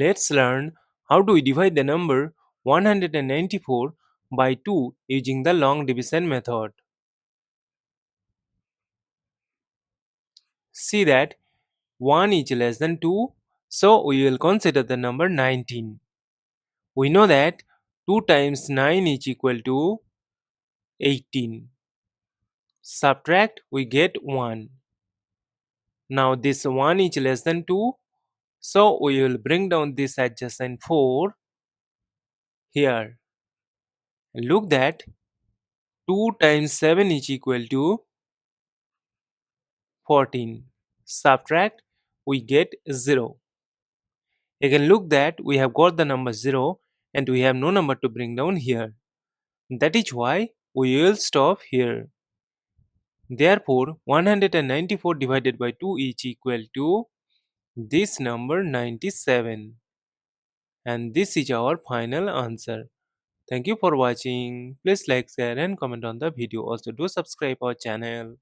Let's learn how do we divide the number 194 by 2 using the long division method. See that 1 is less than 2, so we will consider the number 19. We know that 2 times 9 is equal to 18. Subtract, we get 1. Now this 1 is less than 2, so we will bring down this adjacent 4 here. Look that 2 times 7 is equal to 14. Subtract, we get 0. Again look that we have got the number 0 and we have no number to bring down here. That is why we will stop here. Therefore, 194 divided by 2 is equal to this number 97. And this is our final answer. Thank you for watching. Please like, share and comment on the video. Also do subscribe our channel.